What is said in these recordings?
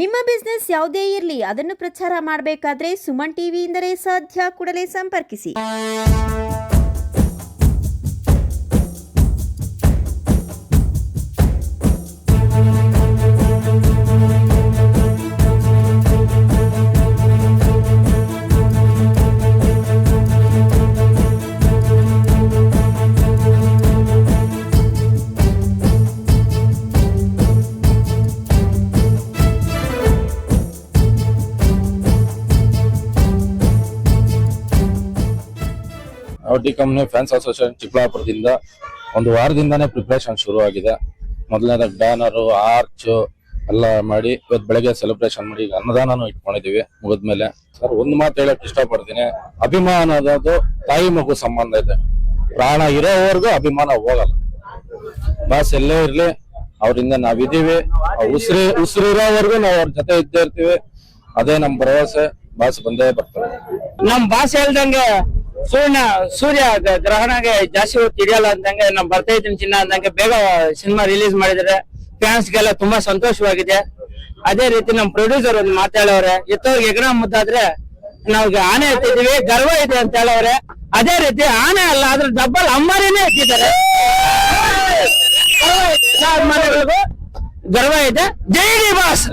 ನಿಮ್ಮ ಬಿಸ್ನೆಸ್ ಯಾವುದೇ ಇರಲಿ ಅದನ್ನು ಪ್ರಚಾರ ಮಾಡಬೇಕಾದ್ರೆ ಸುಮನ್ ಟಿವಿಯಿಂದಲೇ ಸಾಧ್ಯ. ಕೂಡಲೇ ಸಂಪರ್ಕಿಸಿ. ಟಿ ಕಂಪನಿ ಫ್ಯಾನ್ಸ್ ಅಸೋಸಿಯೇಷನ್ ಚಿಕ್ಕಬಳ್ಳಾಪುರದಿಂದ ಒಂದು ವಾರದಿಂದಾನೇ ಪ್ರಿಪರೇಷನ್ ಶುರು ಆಗಿದೆ. ಮೊದಲನೇದಾಗಿ ಬ್ಯಾನರು, ಆರ್ಚ್ ಎಲ್ಲ ಮಾಡಿ ಇವತ್ತು ಬೆಳಗ್ಗೆ ಸೆಲೆಬ್ರೇಷನ್ ಮಾಡಿ ಈಗ ಅನ್ನದಾನನೂ ಇಟ್ಕೊಂಡಿದೀವಿ. ಮುಗಿದ್ಮೇಲೆ ಸರ್ ಒಂದು ಮಾತು ಹೇಳಕ್ ಇಷ್ಟಪಡ್ತೀನಿ, ಅಭಿಮಾನ ಅನ್ನೋದು ತಾಯಿ ಮಗು ಸಂಬಂಧ ಇದೆ. ಪ್ರಾಣ ಇರೋವರೆಗೂ ಅಭಿಮಾನ ಹೋಗಲ್ಲ. ಬಾಸ್ ಎಲ್ಲೇ ಇರ್ಲಿ ಅವರಿಂದ ನಾವಿದೀವಿ, ಉಸಿರಿರೋವರೆಗೂ ನಾವು ಅವ್ರ ಜೊತೆ ಇದ್ದೇ ಇರ್ತೀವಿ. ಅದೇ ನಮ್ ಭರವಸೆ. ಬಾಸ್ ಬಂದೇ ಬರ್ತಾರೆ. ನಮ್ ಬಾಸ್ ಹೇಳ್ದಂಗೆ ಸೂರ್ಯ ಗ್ರಹಣಗೆ ಜಾಸ್ತಿ ಹೊತ್ತು ಹಿಡಿಯಲ್ಲ ಅಂದಂಗೆ ನಮ್ ಬರ್ತಾ ಇದ್ದೀನಿ ಚಿನ್ನ ಅಂದಂಗೆ ಬೇಗ ಸಿನಿಮಾ ರಿಲೀಸ್ ಮಾಡಿದ್ರೆ ಫ್ಯಾನ್ಸ್ಗೆಲ್ಲ ತುಂಬಾ ಸಂತೋಷವಾಗಿದೆ. ಅದೇ ರೀತಿ ನಮ್ ಪ್ರೊಡ್ಯೂಸರ್ ಒಂದು ಮಾತಾಡವ್ರೆ, ಎತ್ತವ್ರಿಗೆ ಎಗರ ಮುದ್ದಾದ್ರೆ ನಾವ್ ಆನೆ ಎತ್ತಿದೀವಿ, ಗರ್ವ ಇದೆ ಅಂತ ಹೇಳವ್ರೆ. ಅದೇ ರೀತಿ ಆನೆ ಅಲ್ಲ, ಅದ್ರ ಡಬ್ಬಲ್ ಅಮ್ಮರೇನೆ ಎತ್ತಿದ್ದಾರೆ. ಗರ್ವ ಇದೆ. ಜೈ ಡಿ ಬಾಸ್.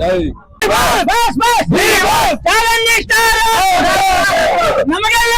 ನಮಗೆಲ್ಲ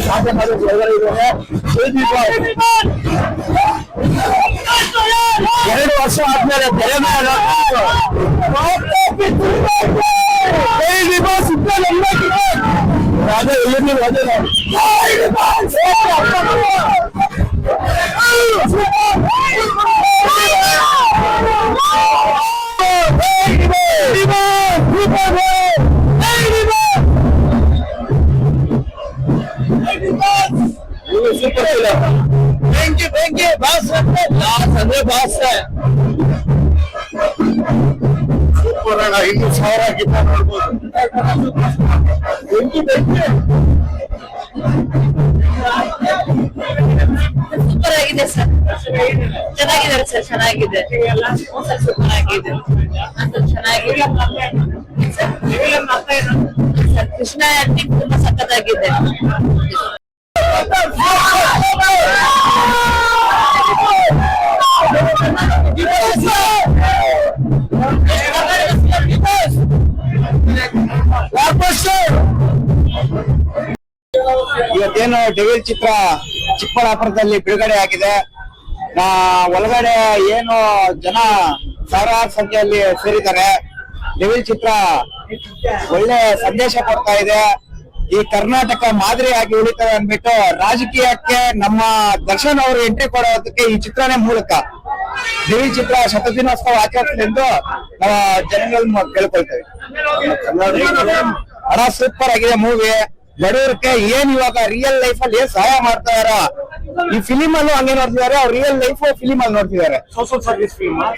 ಸಾಧ್ಯ ಮಾಡಿದ್ದಾರೆ. 2 ವರ್ಷ ಆದ್ಮೇಲೆ ತೆರೆ ಮೇಲೆ ಬೆಂಕಿ ಬಾಸ್ ಅಂದ್ರೆ ಬಾಸ್ ಸೂಪರ್ ಅಣ್ಣ. 2,000 ಆಗಿದ್ದ ನೋಡ್ಬೋದು. ಸೂಪರ್ ಆಗಿದೆ ಸರ್, ಚೆನ್ನಾಗಿದ್ದಾರೆ ಸರ್, ಚೆನ್ನಾಗಿದೆ ಸೂಪರ್ ಆಗಿದೆ ಚೆನ್ನಾಗಿದೆ ಸರ್. ಕೃಷ್ಣ ಆಕ್ಟಿಂಗ್ ತುಂಬಾ ಸಖತ್ತಾಗಿದೆ. ಇವತ್ತೇನು ಡೆವಿಲ್ ಚಿತ್ರ ಚಿಕ್ಕಬಳ್ಳಾಪುರದಲ್ಲಿ ಬಿಡುಗಡೆ ಆಗಿದೆ. ಒಳಗಡೆ ಏನು ಜನ ಸಾವಿರಾರು ಸಂಖ್ಯೆಯಲ್ಲಿ ಸೇರಿದ್ದಾರೆ. ಡೆವಿಲ್ ಚಿತ್ರ ಒಳ್ಳೆ ಸಂದೇಶ ಕೊಡ್ತಾ ಇದೆ. ಈ ಕರ್ನಾಟಕ ಮಾದರಿಯಾಗಿ ಉಳಿತದೆ ಅಂದ್ಬಿಟ್ಟು ರಾಜಕೀಯಕ್ಕೆ ನಮ್ಮ ದರ್ಶನ್ ಅವರು ಎಂಟ್ರಿ ಕೊಡೋದಕ್ಕೆ ಈ ಚಿತ್ರನೇ ಮೂಲಕ. ಡೆವಿಲ್ ಚಿತ್ರ ಶತದಿನೋತ್ಸವ ಆಚರಿಸಲೆಂದು ನಾವು ಜನಗಳನ್ನ ಕೇಳ್ಕೊಳ್ತೇವೆ. ಹಣ ಸೂಪರ್ ಆಗಿದೆ ಮೂವಿ. ಬಡವರಿಗೆ ಏನ್ ಇವಾಗ ರಿಯಲ್ ಲೈಫ್ ಅಲ್ಲಿ ಏನ್ ಸಹಾಯ ಮಾಡ್ತಾ ಇದಾರ, ಈ ಫಿಲಿಮ್ ಅಲ್ಲೂ ಹಂಗೆ ನೋಡ್ತಿದ್ದಾರೆ. ಅವ್ರು ರಿಯಲ್ ಲೈಫ್ ಫಿಲಿಮ್ ಅಲ್ಲಿ ನೋಡ್ತಿದ್ದಾರೆ.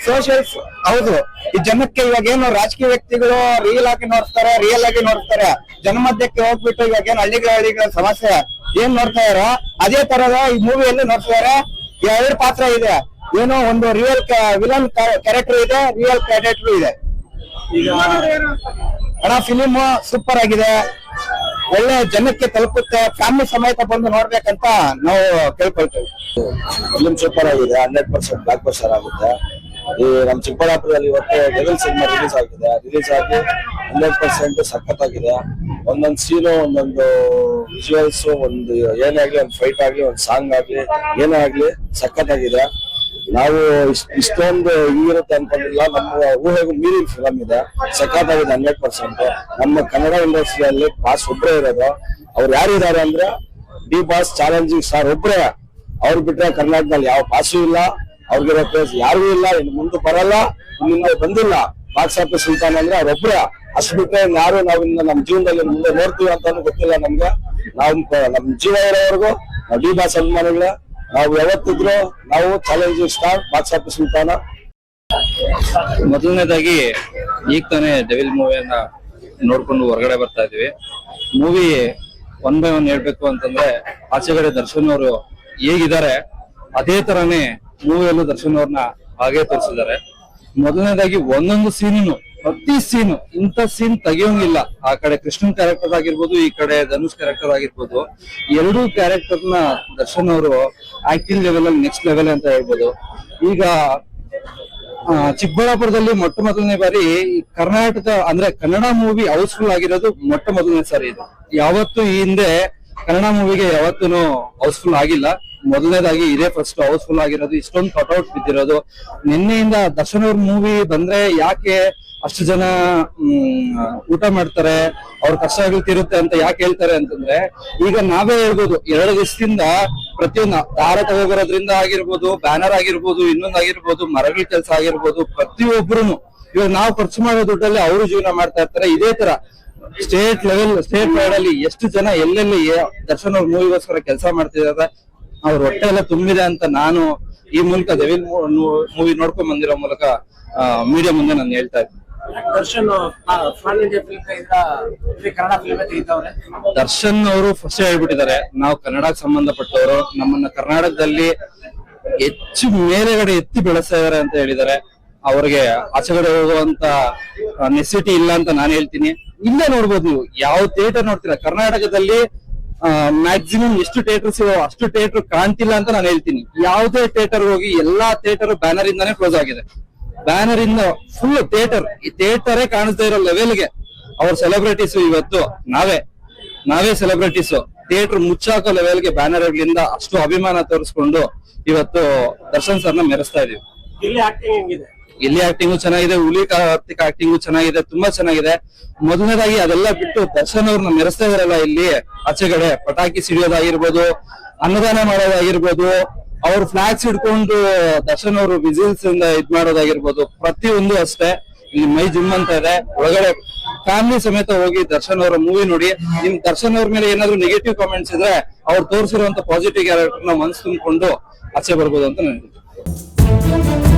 ಸೋಷಿಯಲ್ ಹೌದು. ಈ ಜನಕ್ಕೆ ಇವಾಗ ಏನು ರಾಜಕೀಯ ವ್ಯಕ್ತಿಗಳು ರಿಯಲ್ ಆಗಿ ನೋಡ್ತಾರೆ. ಜನಮಧ್ಯಕ್ಕೆ ಹೋಗ್ಬಿಟ್ಟು ಇವಾಗ ಏನು ಹಳ್ಳಿಗಳ ಸಮಸ್ಯೆ ಏನ್ ನೋಡ್ತಾ ಇದಾರೋ ಅದೇ ತರದ ಈ ಮೂವಿಯಲ್ಲಿ ನೋಡ್ತಿದ್ದಾರೆ. 2 ಪಾತ್ರ ಇದೆ. ಏನೋ ಒಂದು ರಿಯಲ್ ವಿಲನ್ ಕ್ಯಾರೆಕ್ಟರ್ ಇದೆ, ರಿಯಲ್ ಕ್ಯಾರೆಕ್ಟರ್ ಇದೆ. ಹಣ ಫಿಲಿಮ್ ಸೂಪರ್ ಆಗಿದೆ, ಒಳ್ಳೆ ಜನಕ್ಕೆ ತಲುಪುತ್ತೆ. ಫ್ಯಾಮಿಲಿ ಸಮೇತ ಬಂದು ನೋಡ್ಬೇಕಂತ ನಾವು ಕೇಳ್ಕೊಳ್ತೇವೆ. ಫಿಲ್ಮ್ ಸೂಪರ್ ಆಗಿದೆ, 100% ಬ್ಲಾಕ್ ಬಸ್ಟರ್ ಆಗುತ್ತೆ. ಈ ನಮ್ ಚಿಕ್ಕಬಳ್ಳಾಪುರದಲ್ಲಿ ಇವತ್ತು ಡೆವಿಲ್ ಸಿನಿಮಾ ರಿಲೀಸ್ ಆಗಿ 100% ಸಖತ್ತಾಗಿದೆ. ಒಂದೊಂದು ಸೀನು, ಒಂದೊಂದು ವಿಜುವಲ್ಸ್, ಒಂದು ಏನೇ ಆಗ್ಲಿ, ಒಂದು ಫೈಟ್ ಆಗ್ಲಿ, ಒಂದು ಸಾಂಗ್ ಆಗ್ಲಿ, ಏನೇ ಆಗ್ಲಿ ಸಖತ್ತಾಗಿದೆ. ನಾವು ಇಷ್ಟೊಂದು ಹಿಂಗಿರುತ್ತೆ ಅನ್ಕೊಂಡಿಲ್ಲ. ನಮ್ಮ ಊಹೆಗೂ ಮೀರಿನ ಫಿಲಮ್ ಇದೆ, ಸಖತ್ತಾಗಿದೆ 100%. ನಮ್ಮ ಕನ್ನಡ ಇಂಡಸ್ಟ್ರಿಯಲ್ಲಿ ಬಾಸ್ ಒಬ್ಬರೇ ಇರೋದು. ಅವ್ರು ಯಾರಿದ್ದಾರೆ ಅಂದ್ರೆ ಡಿ ಬಾಸ್ ಚಾಲೆಂಜಿಂಗ್ ಸ್ಟಾರ್ ಒಬ್ಬರೇ. ಅವ್ರು ಬಿಟ್ರೆ ಕರ್ನಾಟಕದಲ್ಲಿ ಯಾವ ಬಾಸು ಇಲ್ಲ, ಅವ್ರಿಗಿರೋ ಪ್ಲೇಸ್ ಯಾರಿಗೂ ಇಲ್ಲ, ಇನ್ನು ಮುಂದೆ ಬರಲ್ಲ, ಮುಂದೆ ಬಂದಿಲ್ಲ. ಬಾಕ್ಸ್ ಆಫೀಸ್ ಸುಲ್ತಾನ್ ಅಂದ್ರೆ ಅವ್ರೊಬ್ರೆ. ಅಷ್ಟು ಬಿಟ್ರೆ ಯಾರು ನಾವು ಇನ್ನು ನಮ್ಮ ಜೀವನದಲ್ಲಿ ಮುಂದೆ ನೋಡ್ತೀವಿ ಅಂತಾನು ಗೊತ್ತಿಲ್ಲ ನಮ್ಗೆ. ನಮ್ ಜೀವ ಇರೋವರೆಗೂ ನಾವು ಡಿ ಬಾಸ್ ಅಭಿಮಾನಿಗಳೇ. ನಾವು ಯಾವತ್ತಿದ್ರು ನಾವು ಚಾಲೆಂಜಿಂಗ್ ಸ್ಟಾರ್ ಬಾಕ್ಸ್ ಆಫೀಸ್ ಸುಲ್ತಾನ. ಮೊದಲನೇದಾಗಿ ಈಗ ತಾನೇ ಡೆವಿಲ್ ಮೂವಿಯನ್ನ ನೋಡ್ಕೊಂಡು ಹೊರಗಡೆ ಬರ್ತಾ ಇದೀವಿ. ಮೂವಿ 1 by 1 ಹೇಳ್ಬೇಕು ಅಂತಂದ್ರೆ ಆಚೆಗಡೆ ದರ್ಶನ್ ಅವರು ಹೇಗಿದ್ದಾರೆ ಅದೇ ತರಾನೇ ಮೂವಿಯಲ್ಲೂ ದರ್ಶನ್ ಅವ್ರನ್ನ ಹಾಗೆ ತೋರಿಸಿದ್ದಾರೆ. ಮೊದಲನೇದಾಗಿ ಒಂದೊಂದು ಸೀನು, ಪ್ರತಿ ಸೀನು ಇಂಥ ಸೀನ್ ತೆಗಿಯೋಂಗಿಲ್ಲ. ಆ ಕಡೆ ಕೃಷ್ಣನ್ ಕ್ಯಾರೆಕ್ಟರ್ ಆಗಿರ್ಬೋದು, ಈ ಕಡೆ ಧನುಷ್ ಕ್ಯಾರೆಕ್ಟರ್ ಆಗಿರ್ಬೋದು. ಎರಡೂ ಕ್ಯಾರೆಕ್ಟರ್ ನ ದರ್ಶನ್ ಅವರು ಆಕ್ಟಿಂಗ್ ಲೆವೆಲ್ ಅಲ್ಲಿ ನೆಕ್ಸ್ಟ್ ಲೆವೆಲ್ ಅಂತ ಹೇಳ್ಬೋದು. ಈಗ ಚಿಕ್ಕಬಳ್ಳಾಪುರದಲ್ಲಿ ಮೊದಲನೇ ಬಾರಿ ಕರ್ನಾಟಕ ಅಂದ್ರೆ ಕನ್ನಡ ಮೂವಿ ಹೌಸ್ಫುಲ್ ಆಗಿರೋದು ಮೊದಲನೇ ಸಾರಿ ಇದು. ಯಾವತ್ತು ಈ ಹಿಂದೆ ಕನ್ನಡ ಮೂವಿಗೆ ಯಾವತ್ತೂ ಹೌಸ್ಫುಲ್ ಆಗಿಲ್ಲ. ಮೊದಲನೇದಾಗಿ ಇದೇ ಫಸ್ಟ್ ಹೌಸ್ಫುಲ್ ಆಗಿರೋದು, ಇಷ್ಟೊಂದು ಕಟ್ಔಟ್ ಬಿದ್ದಿರೋದು. ನಿನ್ನೆಯಿಂದ ದರ್ಶನ್ ಅವ್ರ ಮೂವಿ ಬಂದ್ರೆ ಯಾಕೆ ಅಷ್ಟು ಜನ ಊಟ ಮಾಡ್ತಾರೆ, ಅವ್ರ ಕಷ್ಟಗಳು ತೀರುತ್ತೆ ಅಂತ ಯಾಕೆ ಹೇಳ್ತಾರೆ ಅಂತಂದ್ರೆ, ಈಗ ನಾವೇ ಹೇಳ್ಬೋದು 2 ದಿವಸದಿಂದ ಪ್ರತಿಯೊಂದು ದಾರ ತಗೋಬರೋದ್ರಿಂದ ಆಗಿರ್ಬೋದು, ಬ್ಯಾನರ್ ಆಗಿರ್ಬೋದು, ಇನ್ನೊಂದಾಗಿರ್ಬೋದು, ಮರಗಳ ಕೆಲಸ ಆಗಿರ್ಬೋದು, ಪ್ರತಿಯೊಬ್ಬರು ಇವಾಗ ನಾವು ಖರ್ಚು ಮಾಡೋ ದುಡ್ಡಲ್ಲಿ ಅವರು ಜೀವನ ಮಾಡ್ತಾ ಇರ್ತಾರೆ. ಇದೇ ತರ ಸ್ಟೇಟ್ ವೈಡ್ ಅಲ್ಲಿ ಎಷ್ಟು ಜನ ಎಲ್ಲೆಲ್ಲಿ ದರ್ಶನ್ ಅವ್ರ ಮೂವಿಗೋಸ್ಕರ ಕೆಲಸ ಮಾಡ್ತಿದ್ದಾರೆ, ಅವ್ರ ಹೊಟ್ಟೆ ಎಲ್ಲ ತುಂಬಿದೆ ಅಂತ ನಾನು ಈ ಮೂಲಕ ಡೆವಿಲ್ ಮೂವಿ ನೋಡ್ಕೊಂಡ್ ಬಂದಿರೋ ಮೂಲಕ ಮೀಡಿಯಾ ಮುಂದೆ ನಾನು ಹೇಳ್ತಾ ಇದ್ದೀನಿ. ದರ್ಶನ್ ಅವರು ಫಸ್ಟ್ ಹೇಳ್ಬಿಟ್ಟಿದ್ದಾರೆ, ನಾವು ಕನ್ನಡಕ್ಕೆ ಸಂಬಂಧಪಟ್ಟವರು, ನಮ್ಮನ್ನ ಕರ್ನಾಟಕದಲ್ಲಿ ಹೆಚ್ಚು ಮೇಲೆಗಡೆ ಎತ್ತಿ ಬೆಳೆಸ್ತಾ ಇದಾರೆ ಅಂತ ಹೇಳಿದ್ದಾರೆ. ಅವ್ರಿಗೆ ಆಚೆಗಡೆ ಹೋಗುವಂತ ನೆಸಿಟಿ ಇಲ್ಲ ಅಂತ ನಾನು ಹೇಳ್ತೀನಿ. ಇಲ್ಲೇ ನೋಡ್ಬೋದು ನೀವು, ಯಾವ ಥಿಯೇಟರ್ ನೋಡ್ತೀರಾ ಕರ್ನಾಟಕದಲ್ಲಿ ಮ್ಯಾಕ್ಸಿಮಮ್ ಎಷ್ಟು ಥಿಯೇಟರ್ಸ್ ಇರೋ ಅಷ್ಟು ಥಿಯೇಟರ್ ಕಾಣ್ತಿಲ್ಲ ಅಂತ ನಾನು ಹೇಳ್ತೀನಿ. ಯಾವುದೇ ಥಿಯೇಟರ್ ಹೋಗಿ ಎಲ್ಲಾ ಥಿಯೇಟರ್ ಬ್ಯಾನರ್ ಇಂದಾನೇ ಕ್ಲೋಸ್ ಆಗಿದೆ. ಬ್ಯಾನರ್ ಇಂದ ಫುಲ್ ಥಿಯೇಟರ್, ಈ ಥಿಯೇಟರೇ ಕಾಣಿಸ್ತಾ ಇರೋ ಲೆವೆಲ್ಗೆ ಅವ್ರ ಸೆಲೆಬ್ರಿಟೀಸ್ ಇವತ್ತು ನಾವೇ ಸೆಲೆಬ್ರಿಟೀಸ್ ಥಿಯೇಟರ್ ಮುಚ್ಚಾಕೋ ಲೆವೆಲ್ಗೆ ಬ್ಯಾನರ್ ಗಳಿಂದ ಅಷ್ಟು ಅಭಿಮಾನ ತೋರಿಸ್ಕೊಂಡು ಇವತ್ತು ದರ್ಶನ್ ಸರ್ನ ಮೆರೆಸ್ತಾ ಇದೀವಿ. ಇಲ್ಲಿ ಆಕ್ಟಿಂಗು ಚೆನ್ನಾಗಿದೆ, ಹುಲಿ ಕಾರ್ತಿಕ್ ಆಕ್ಟಿಂಗು ಚೆನ್ನಾಗಿದೆ, ತುಂಬಾ ಚೆನ್ನಾಗಿದೆ. ಮೊದಲನೇದಾಗಿ ಅದೆಲ್ಲ ಬಿಟ್ಟು ದರ್ಶನ್ ಅವ್ರನ್ನ ಮೆರೆಸ್ತಾ ಇದಾರಲ್ಲ ಇಲ್ಲಿ ಆಚೆಗಡೆ ಪಟಾಕಿ ಸಿಡಿಯೋದಾಗಿರ್ಬೋದು, ಅನ್ನದಾನ ಮಾಡೋದಾಗಿರ್ಬೋದು, ಅವ್ರ ಫ್ಲಾಗ್ಸ್ ಹಿಡ್ಕೊಂಡು ದರ್ಶನ್ ಅವರು ವಿಸಿಲ್ಸ್ ಇಂದ ಇದ್ ಮಾಡೋದಾಗಿರ್ಬೋದು, ಪ್ರತಿಯೊಂದು ಅಷ್ಟೇ ಇಲ್ಲಿ ಮೈ ಜುಮ್ ಅಂತ ಇದೆ. ಒಳಗಡೆ ಫ್ಯಾಮಿಲಿ ಸಮೇತ ಹೋಗಿ ದರ್ಶನ್ ಅವರ ಮೂವಿ ನೋಡಿ. ನಿಮ್ ದರ್ಶನ್ ಅವ್ರ ಮೇಲೆ ಏನಾದ್ರು ನೆಗೆಟಿವ್ ಕಾಮೆಂಟ್ಸ್ ಇದ್ರೆ ಅವ್ರು ತೋರಿಸಿರುವಂತ ಪಾಸಿಟಿವ್ ಕ್ಯಾರೆಕ್ಟರ್ ನ ಮನ್ಸು ತುಂಬಿಕೊಂಡು ಆಚೆ ಬರ್ಬೋದು ಅಂತ ನಾನು ಹೇಳ್ತೀನಿ.